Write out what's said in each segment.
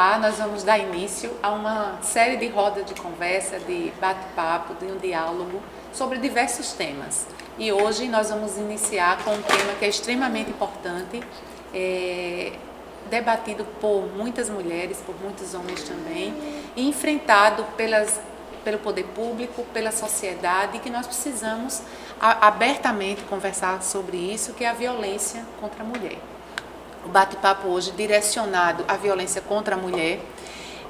lá nós vamos dar início a uma série de rodas de conversa, de bate-papo, de um diálogo sobre diversos temas. E hoje nós vamos iniciar com um tema que é extremamente importante, debatido por muitas mulheres, por muitos homens também, e enfrentado pelo poder público, pela sociedade, e que nós precisamos abertamente conversar sobre isso, que é a violência contra a mulher. O bate-papo hoje direcionado à violência contra a mulher.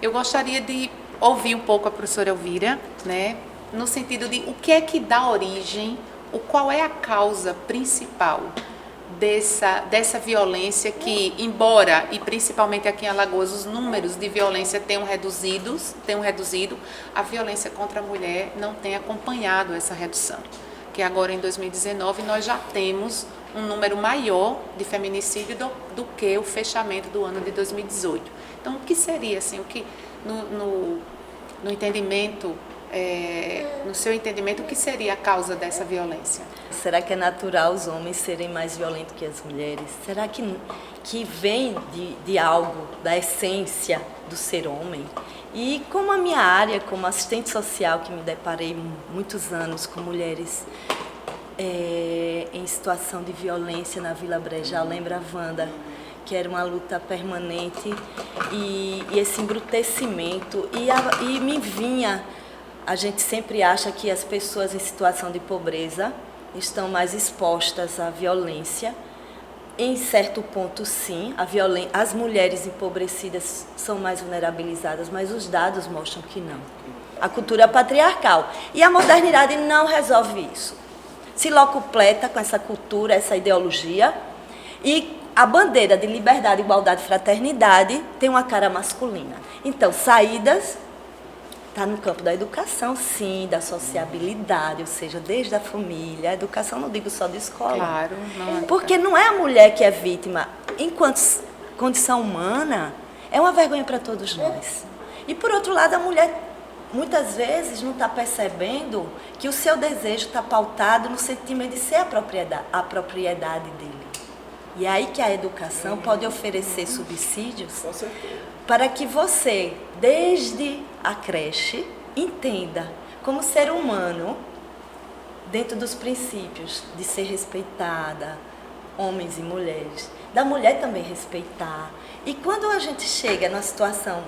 Eu gostaria de ouvir um pouco a professora Elvira, né, no sentido de o que é que dá origem, qual é a causa principal dessa violência que, embora, e principalmente aqui em Alagoas, os números de violência tenham reduzido, a violência contra a mulher não tem acompanhado essa redução. Que agora em 2019 nós já temos um número maior de feminicídio do que o fechamento do ano de 2018. Então, o que seria, assim, o que no entendimento, no seu entendimento, o que seria a causa dessa violência? Será que é natural os homens serem mais violentos que as mulheres? Será que vem de algo, da essência do ser homem? E como a minha área, como assistente social, que me deparei muitos anos com mulheres em situação de violência na Vila Brejal, lembra a Wanda, que era uma luta permanente e esse embrutecimento, e me vinha, a gente sempre acha que as pessoas em situação de pobreza estão mais expostas à violência. Em certo ponto, sim, as mulheres empobrecidas são mais vulnerabilizadas, mas os dados mostram que não. A cultura patriarcal. E a modernidade não resolve isso. Se locupleta com essa cultura, essa ideologia, e a bandeira de liberdade, igualdade e fraternidade tem uma cara masculina. Então, saídas está no campo da educação, sim, da sociabilidade, ou seja, desde a família. A educação não digo só de escola. Claro. Não. Porque não é a mulher que é vítima. Enquanto condição humana, é uma vergonha para todos nós. E, por outro lado, a mulher, muitas vezes, não está percebendo que o seu desejo está pautado no sentimento de ser a propriedade dele. E é aí que a educação pode oferecer subsídios para que você, desde a creche, entenda como ser humano, dentro dos princípios de ser respeitada, homens e mulheres, da mulher também respeitar. E quando a gente chega numa situação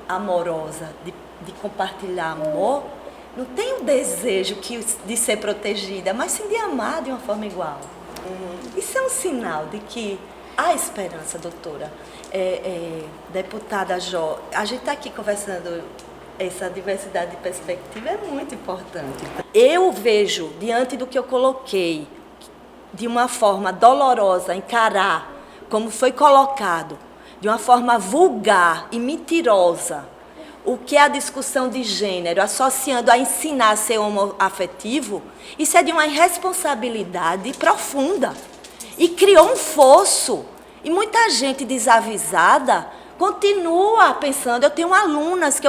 amorosa, de compartilhar amor, não tem o desejo de ser protegida, mas sim de amar de uma forma igual. Isso é um sinal de que há esperança, doutora. Deputada Jó, a gente está aqui conversando, essa diversidade de perspectiva é muito importante. Eu vejo, diante do que eu coloquei, de uma forma dolorosa, encarar como foi colocado, de uma forma vulgar e mentirosa, o que é a discussão de gênero, associando a ensinar a ser homoafetivo, isso é de uma irresponsabilidade profunda. E criou um fosso. E muita gente desavisada continua pensando, eu tenho alunas que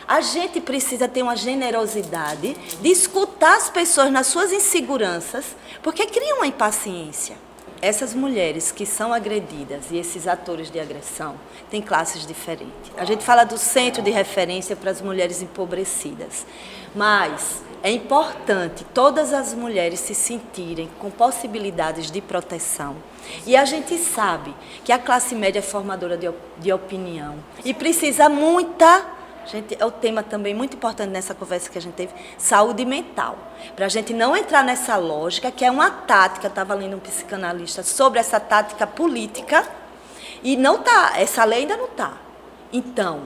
a gente precisa ter uma generosidade de escutar as pessoas nas suas inseguranças, porque cria uma impaciência. Essas mulheres que são agredidas e esses atores de agressão têm classes diferentes. A gente fala do centro de referência para as mulheres empobrecidas, mas é importante todas as mulheres se sentirem com possibilidades de proteção. E a gente sabe que a classe média é formadora de opinião e precisa é o tema também muito importante nessa conversa que a gente teve, saúde mental. Para a gente não entrar nessa lógica, que é uma tática, estava lendo um psicanalista sobre essa tática política, e não está, essa lei ainda não está. Então,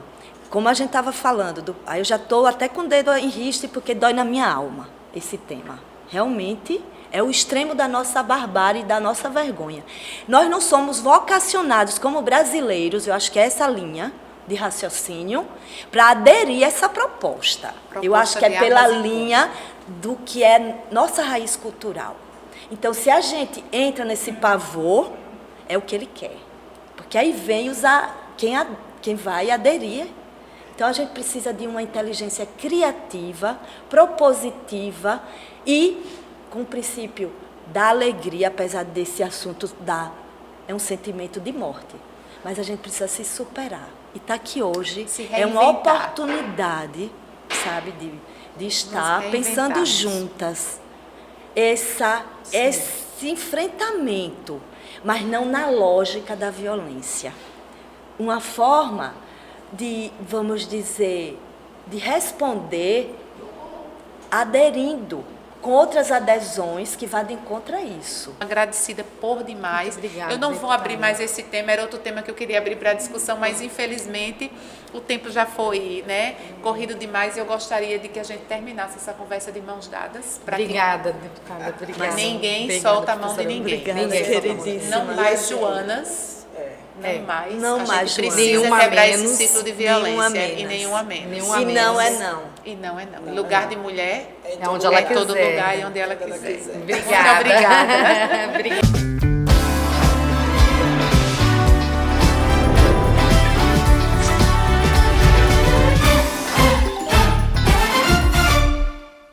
como a gente estava falando, aí eu já estou até com o dedo em riste, porque dói na minha alma esse tema. Realmente é o extremo da nossa barbárie e da nossa vergonha. Nós não somos vocacionados como brasileiros, eu acho que é essa linha de raciocínio, para aderir a essa proposta. Eu acho que é pela linha do que é nossa raiz cultural. Então, se a gente entra nesse pavor, é o que ele quer. Porque aí vem quem vai aderir. Então, a gente precisa de uma inteligência criativa, propositiva e com o princípio da alegria, apesar desse assunto é um sentimento de morte. Mas a gente precisa se superar. E estar aqui hoje Se é uma reinventar. oportunidade, sabe, de estar Nos pensando reinventarmos. juntas esse enfrentamento, mas não na lógica da violência. Uma forma de, vamos dizer, de responder aderindo com outras adesões que vão de encontro a isso. Agradecida por demais. Muito obrigada, Eu não vou deputada. abrir mais esse tema, era outro tema que eu queria abrir para a discussão, mas infelizmente o tempo já foi, né, corrido demais e eu gostaria de que a gente terminasse essa conversa de mãos dadas. Pra que Obrigada, deputada. Obrigada. ninguém Obrigada, solta a mão de professora. ninguém. Obrigada, Ninguém solta a mão de queridíssima. Não mais Joanas. É. Não mais. Não a mais gente Joanas. precisa Nenhuma quebrar menos, esse ciclo de nenhuma violência. menos. E nenhuma menos. Nenhuma E não é menos. não. E não é não. Lugar de mulher É onde ela é todo quiser. lugar e onde ela quiser. Obrigada. Muito obrigada. Obrigada.